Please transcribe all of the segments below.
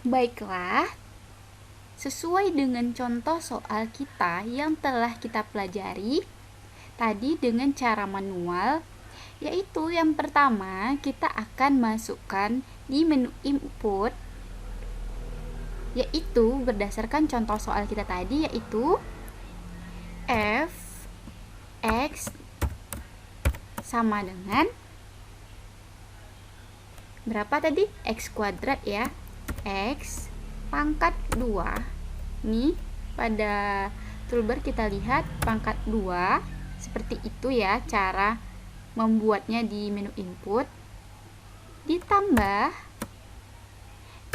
Baiklah, sesuai dengan contoh soal kita yang telah kita pelajari tadi dengan cara manual, yaitu yang pertama kita akan masukkan di menu input, yaitu berdasarkan contoh soal kita tadi, yaitu f x sama dengan berapa tadi? X kuadrat ya, X pangkat 2. Nih pada toolbar kita lihat pangkat 2, seperti itu ya cara membuatnya di menu input, ditambah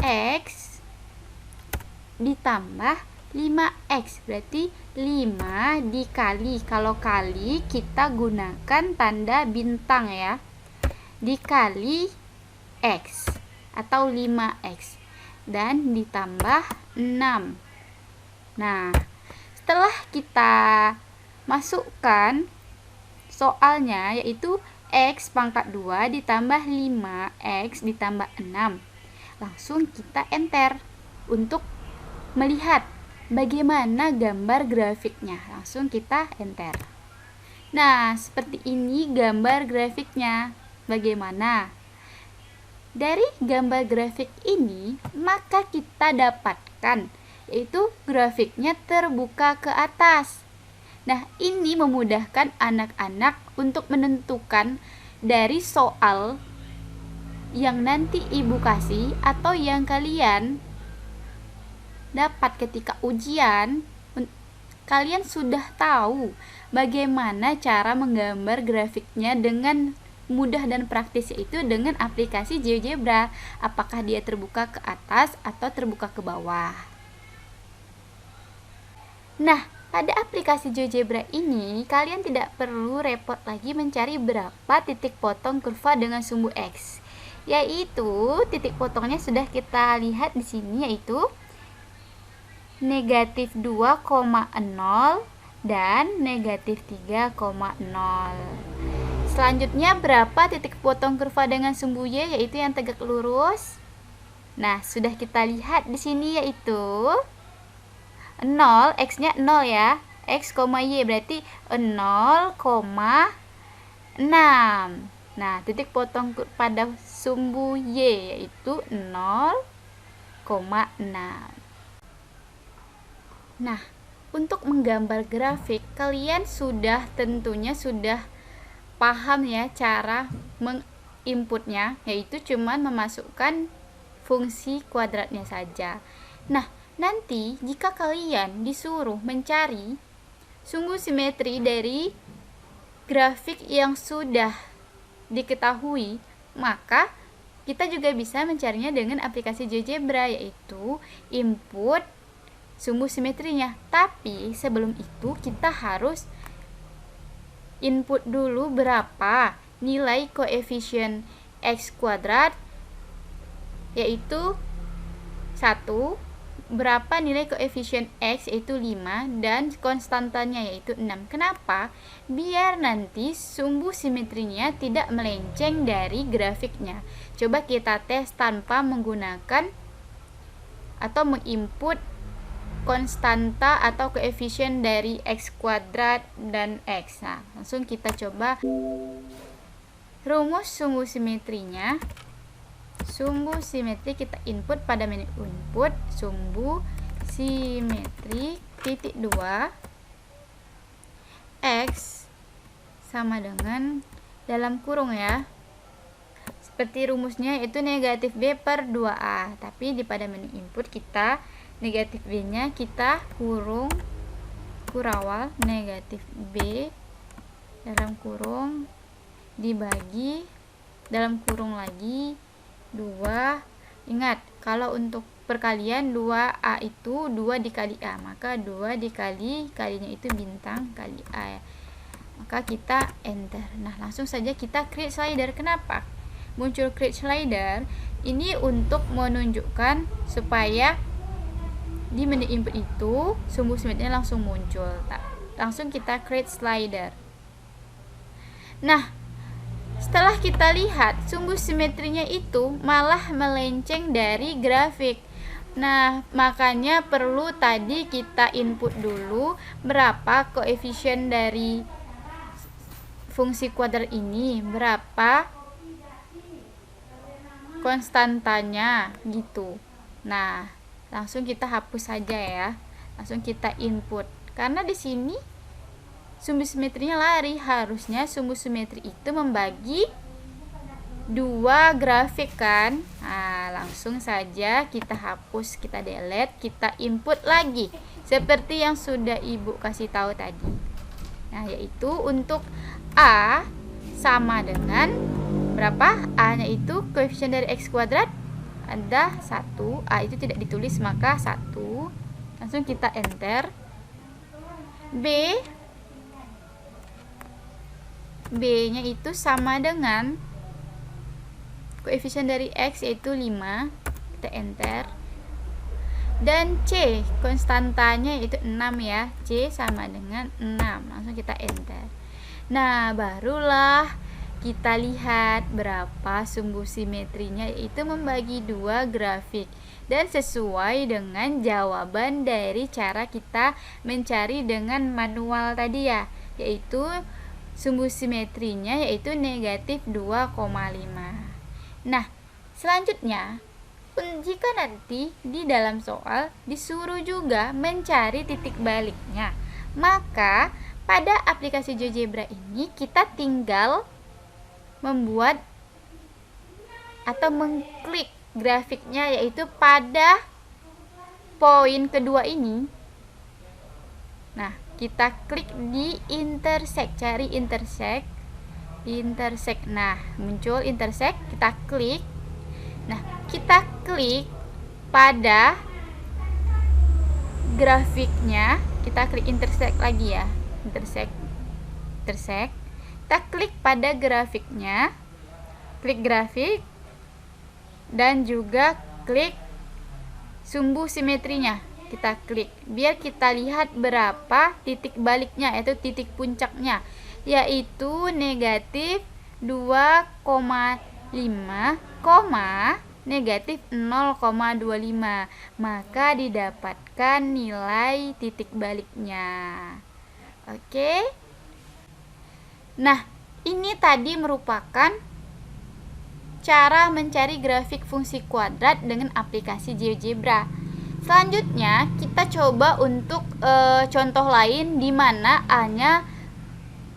X ditambah 5X, berarti 5 dikali, kalau kali kita gunakan tanda bintang ya, dikali X atau 5X dan ditambah 6. Nah, setelah kita masukkan soalnya, yaitu X pangkat 2 ditambah 5X ditambah 6, langsung kita enter untuk melihat bagaimana gambar grafiknya. Langsung kita enter. Nah, seperti ini gambar grafiknya. Bagaimana? Dari gambar grafik ini, maka kita dapatkan yaitu grafiknya terbuka ke atas. Nah, ini memudahkan anak-anak untuk menentukan dari soal yang nanti ibu kasih atau yang kalian dapat ketika ujian. Kalian sudah tahu bagaimana cara menggambar grafiknya dengan mudah dan praktis, yaitu dengan aplikasi GeoGebra. Apakah dia terbuka ke atas atau terbuka ke bawah. Nah, pada aplikasi GeoGebra ini kalian tidak perlu repot lagi mencari berapa titik potong kurva dengan sumbu X, yaitu titik potongnya sudah kita lihat di sini, yaitu negatif 2,0 dan negatif 3,0. Selanjutnya berapa titik potong kurva dengan sumbu Y, yaitu yang tegak lurus. Nah, sudah kita lihat di sini, yaitu 0, X-nya 0 ya. X, Y berarti 0,6. Nah, titik potong pada sumbu Y yaitu 0,6. Nah, untuk menggambar grafik, kalian tentunya sudah paham ya cara menginputnya, yaitu cuman memasukkan fungsi kuadratnya saja. Nah, nanti jika kalian disuruh mencari sumbu simetri dari grafik yang sudah diketahui, maka kita juga bisa mencarinya dengan aplikasi GeoGebra, yaitu input sumbu simetrinya. Tapi sebelum itu kita harus input dulu berapa nilai koefisien X kuadrat, yaitu 1, berapa nilai koefisien X yaitu 5, dan konstantanya yaitu 6. Kenapa? Biar nanti sumbu simetrinya tidak melenceng dari grafiknya. Coba kita tes tanpa menggunakan atau menginput konstanta atau koefisien dari X kuadrat dan X. Nah, langsung kita coba rumus sumbu simetrinya. Sumbu simetri kita input pada menu input, sumbu simetri titik 2 X sama dengan dalam kurung ya, seperti rumusnya itu negatif B per 2A. Tapi di pada menu input kita negatif B nya kita kurung kurawal negatif B dalam kurung dibagi dalam kurung lagi 2. Ingat, kalau untuk perkalian 2A itu 2 dikali A, maka 2 dikali kalinya itu bintang kali A ya. Maka kita enter. Nah, langsung saja kita create slider. Kenapa muncul create slider? Ini untuk menunjukkan supaya di menu input itu sumbu simetrinya langsung muncul. Langsung kita create slider. Nah, setelah kita lihat sumbu simetrinya itu malah melenceng dari grafik, Nah, makanya perlu tadi kita input dulu berapa koefisien dari fungsi kuadrat ini, berapa konstantanya gitu. Nah, langsung kita hapus saja ya. Langsung kita input. Karena di sini sumbu simetrinya lari, harusnya sumbu simetri itu membagi dua grafik kan. Nah, langsung saja kita hapus, kita delete, kita input lagi seperti yang sudah Ibu kasih tahu tadi. Nah, yaitu untuk A sama dengan berapa? A-nya itu koefisien dari X kuadrat ada 1. A itu tidak ditulis, maka 1. Langsung kita enter. B-nya itu sama dengan koefisien dari X yaitu 5. Kita enter. Dan C, konstantanya yaitu 6 ya. C sama dengan 6. Langsung kita enter. Nah, barulah kita lihat berapa sumbu simetrinya, yaitu membagi dua grafik. Dan sesuai dengan jawaban dari cara kita mencari dengan manual tadi ya, yaitu sumbu simetrinya yaitu negatif 2,5. Nah, selanjutnya jika nanti di dalam soal disuruh juga mencari titik baliknya, maka pada aplikasi GeoGebra ini kita tinggal membuat atau mengklik grafiknya, yaitu pada poin kedua ini. Nah, kita klik di intersect, cari intersect. Nah, muncul intersect, kita klik. Nah, kita klik pada grafiknya, kita klik intersect lagi ya. Intersect. Kita klik pada grafiknya. Klik grafik dan juga klik sumbu simetrinya. Kita klik biar kita lihat berapa titik baliknya, yaitu titik puncaknya, yaitu negatif 2,5, negatif 0,25. Maka didapatkan nilai titik baliknya. Oke. Nah, ini tadi merupakan cara mencari grafik fungsi kuadrat dengan aplikasi GeoGebra. Selanjutnya kita coba untuk contoh lain di mana A-nya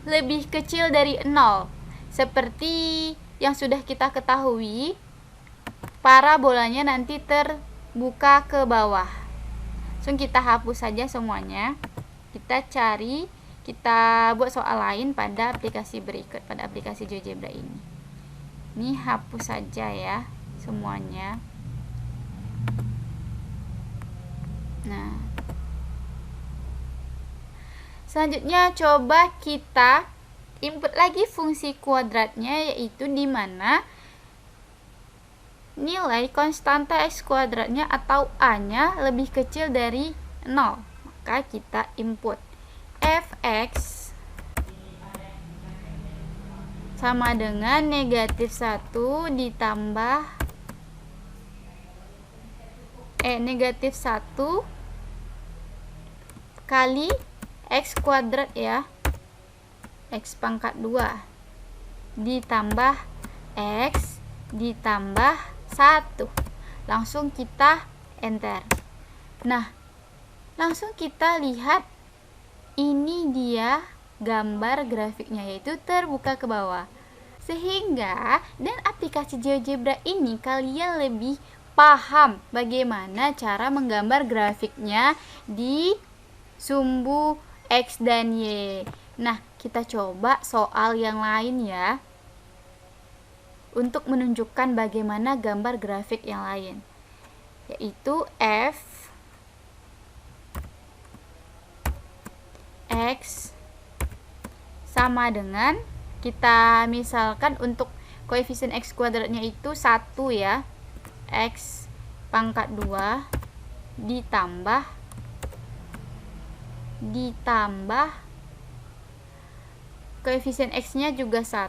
lebih kecil dari 0. Seperti yang sudah kita ketahui, parabolanya nanti terbuka ke bawah. Langsung kita hapus saja semuanya. Kita buat soal lain pada aplikasi berikut, pada aplikasi GeoGebra ini. Ini hapus saja ya semuanya. Nah, selanjutnya coba kita input lagi fungsi kuadratnya, yaitu di mana nilai konstanta X kuadratnya atau A-nya lebih kecil dari 0. Maka kita input fx sama dengan negatif 1 ditambah negatif 1 kali X kuadrat ya, X pangkat 2 ditambah X ditambah 1. Langsung kita enter. Nah, langsung kita lihat ini dia gambar grafiknya, yaitu terbuka ke bawah. Sehingga dan aplikasi GeoGebra ini kalian lebih paham bagaimana cara menggambar grafiknya di sumbu X dan Y. Nah, kita coba soal yang lain ya, untuk menunjukkan bagaimana gambar grafik yang lain, yaitu f x sama dengan, kita misalkan untuk koefisien X kuadratnya itu 1 ya, X pangkat 2 ditambah koefisien X-nya juga 1,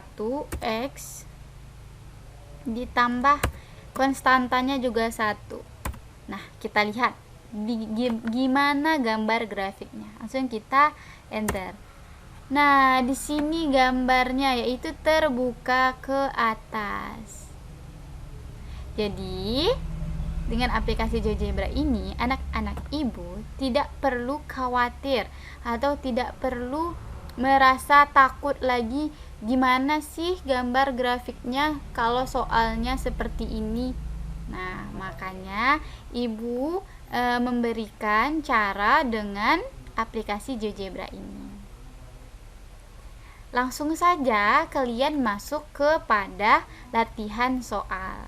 X ditambah konstantanya juga 1. Nah, kita lihat gimana gambar grafiknya. Langsung kita enter. Nah, di sini gambarnya yaitu terbuka ke atas. Jadi, dengan aplikasi GeoGebra ini, anak-anak ibu tidak perlu khawatir atau tidak perlu merasa takut lagi gimana sih gambar grafiknya kalau soalnya seperti ini. Nah, makanya ibu memberikan cara dengan aplikasi GeoGebra ini. Langsung saja kalian masuk kepada latihan soal.